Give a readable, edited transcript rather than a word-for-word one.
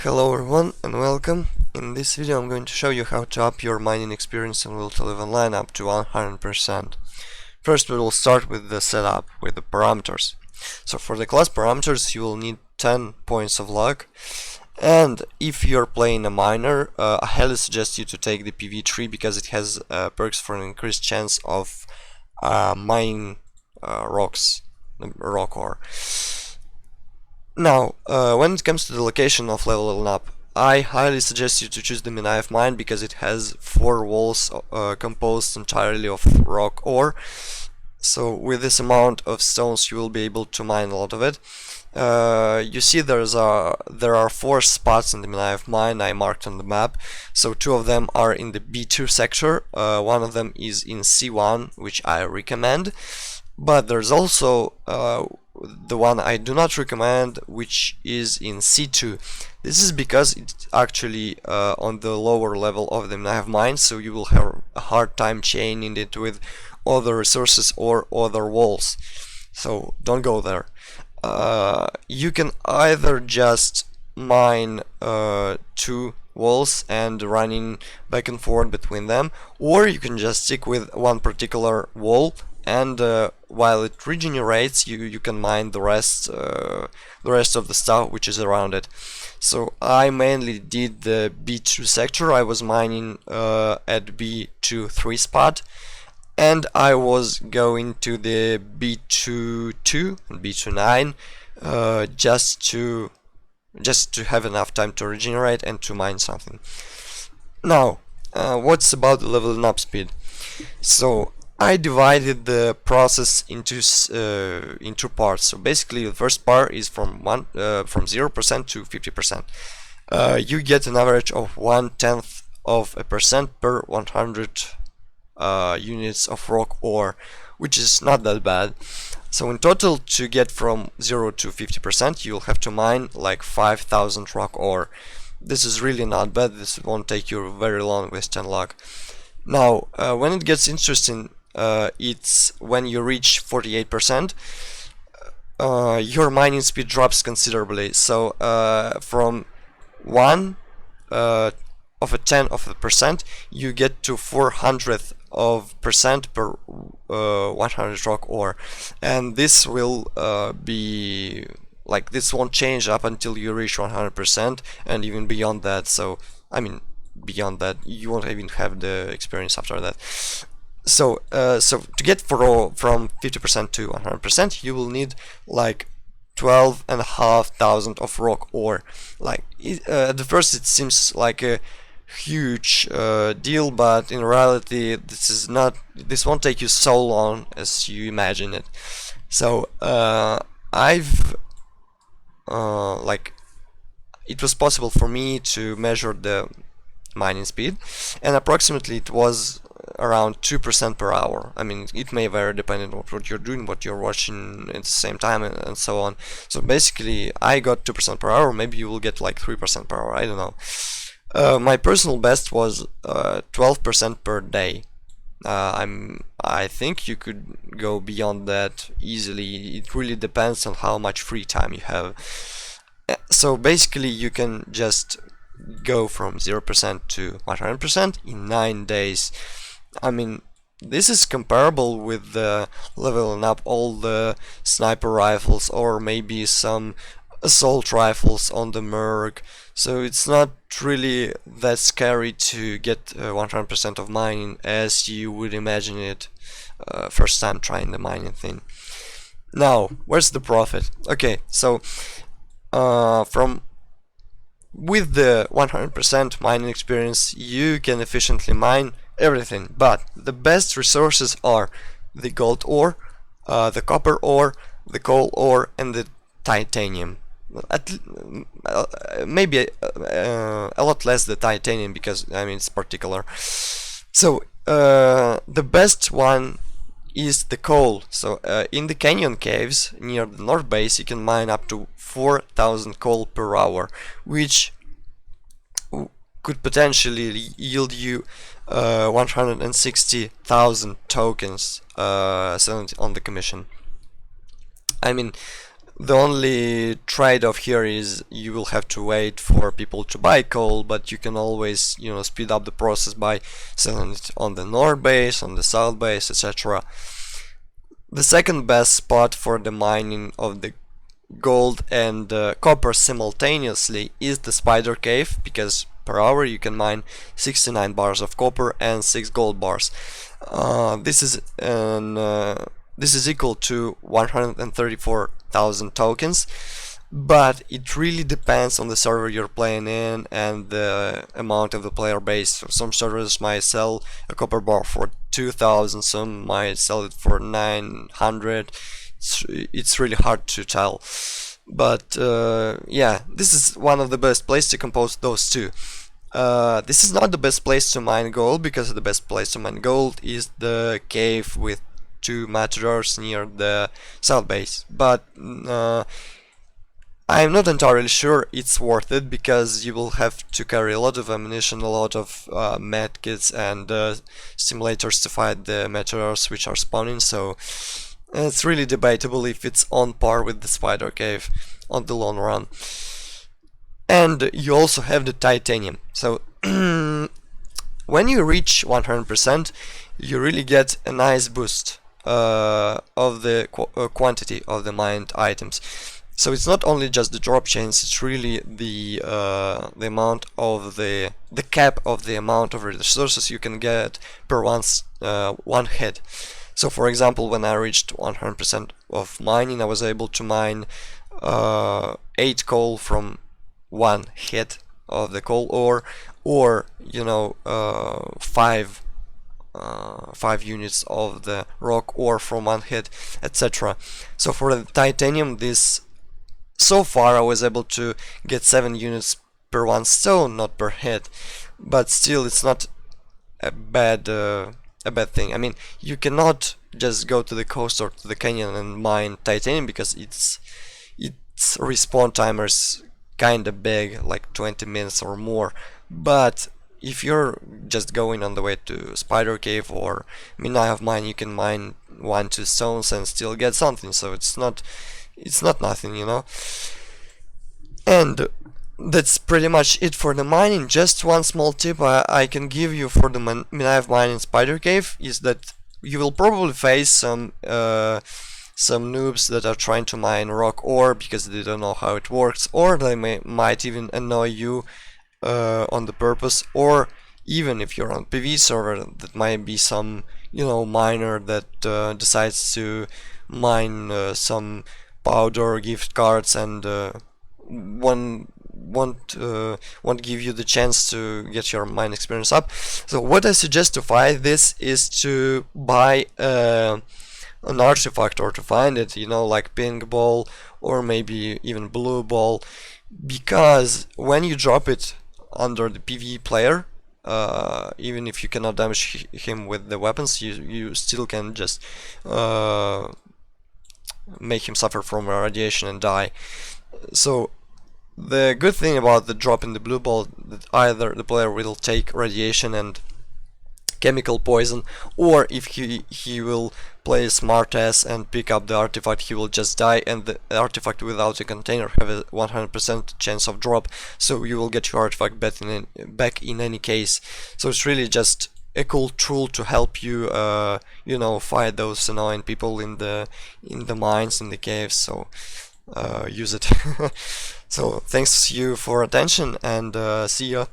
Hello everyone and welcome. In this video I'm going to show you how to up your mining experience in Will to Live Online up to 100%. First we will start with the setup, with the parameters. So for the class parameters you will need 10 points of luck, and if you're playing a miner, I highly suggest you to take the PV3 because it has perks for an increased chance of mining rock ore. Now, when it comes to the location of leveling up, I highly suggest you to choose the Minaev mine because it has 4 walls composed entirely of rock ore. So with this amount of stones you will be able to mine a lot of it. You see there are 4 spots in the Minaev mine I marked on the map. So 2 of them are in the B2 sector, one of them is in C1, which I recommend. But there's also the one I do not recommend, which is in C2. This is because it's actually on the lower level of the Minaev mine, so you will have a hard time chaining it with other resources or other walls. So don't go there. You can either just mine 2 walls and running back and forth between them, or you can just stick with one particular wall, and while it regenerates, you can mine the rest of the stuff which is around it. So I mainly did the B2 sector. I was mining at B2-3 spot, and I was going to the B2-2 and B2-9 just to have enough time to regenerate and to mine something. Now, what's about the leveling up speed? So I divided the process into parts. So basically, the first part is from 0% to 50%. You get an average of 1/10 of a percent per 100 units of rock ore, which is not that bad. So in total, to get from 0 to 50%, you'll have to mine like 5,000 rock ore. This is really not bad. This won't take you very long with 10 luck. Now, when it gets interesting, it's when you reach 48%, your mining speed drops considerably. So from 1 of a 10 of the percent, you get to 400th of percent per 100 rock ore, and this will be like, this won't change up until you reach 100% and even beyond that. So I mean, beyond that you won't even have the experience after that. So to get from 50% to 100%, you will need like 12,500 of rock ore. Like at the first it seems like a huge deal, but in reality this won't take you so long as you imagine it. So I've like, it was possible for me to measure the mining speed, and approximately it was around 2% per hour. I mean, it may vary depending on what you're doing, what you're watching at the same time, and so on. So basically I got 2% per hour. Maybe you will get like 3% per hour, I don't know. My personal best was 12% per day. I think you could go beyond that easily. It really depends on how much free time you have. So basically you can just go from 0% to 100% in 9 days. I mean, this is comparable with leveling up all the sniper rifles or maybe some assault rifles on the Merc. So it's not really that scary to get 100% of mining as you would imagine it first time trying the mining thing. Now, where's the profit? Okay, so with the 100% mining experience, you can efficiently mine everything, but the best resources are the gold ore, the copper ore, the coal ore, and the titanium. Maybe a lot less the titanium, because I mean it's particular. So the best one is the coal. So in the canyon caves near the north base you can mine up to 4,000 coal per hour, which could potentially yield you 160,000 tokens on the commission. I mean, The only trade-off here is you will have to wait for people to buy coal, but you can always, speed up the process by selling it on the north base, on the south base, etc. The second best spot for the mining of the gold and copper simultaneously is the spider cave, because per hour you can mine 69 bars of copper and 6 gold bars. This is equal to 134,000 tokens, but it really depends on the server you're playing in and the amount of the player base. So some servers might sell a copper bar for 2,000, some might sell it for 900. It's really hard to tell, but yeah, this is one of the best places to compose those two. This is not the best place to mine gold, because the best place to mine gold is the cave with 2 matadors near the south base, but I'm not entirely sure it's worth it, because you will have to carry a lot of ammunition, a lot of medkits and stimulators to fight the matadors which are spawning, so it's really debatable if it's on par with the spider cave on the long run. And you also have the titanium. So when you reach 100%, you really get a nice boost of the quantity of the mined items. So it's not only just the drop chains, it's really the amount of the cap of the amount of resources you can get per one hit. So for example, when I reached 100% of mining, I was able to mine 8 coal from 1 hit of the coal ore, or 5 units of the rock ore from 1 hit, etc. So for the titanium, so far I was able to get 7 units per 1 stone, not per hit, but still it's not a bad thing. I mean, you cannot just go to the coast or to the canyon and mine titanium, because its respawn timers kinda big, like 20 minutes or more. But if you're just going on the way to Spider Cave or Mina of Mine, you can mine 1-2 stones and still get something, so it's not nothing, And that's pretty much it for the mining. Just one small tip I can give you for the Mina of Mine in Spider Cave is that you will probably face some noobs that are trying to mine rock ore because they don't know how it works, or they might even annoy you on the purpose, or even if you're on PV server, that might be some miner that decides to mine some powder gift cards and won't give you the chance to get your mine experience up. So what I suggest to fight this is to buy an artifact, or to find it, like pink ball or maybe even blue ball, because when you drop it under the PvE player, even if you cannot damage him with the weapons, you still can just make him suffer from radiation and die. So the good thing about the drop in the blue ball, that either the player will take radiation and chemical poison, or if he will play smartass and pick up the artifact, he will just die, and the artifact without a container have a 100% chance of drop, so you will get your artifact back in any case. So it's really just a cool tool to help you fight those annoying people in the mines, in the caves. So use it. So thanks you for attention, and see ya.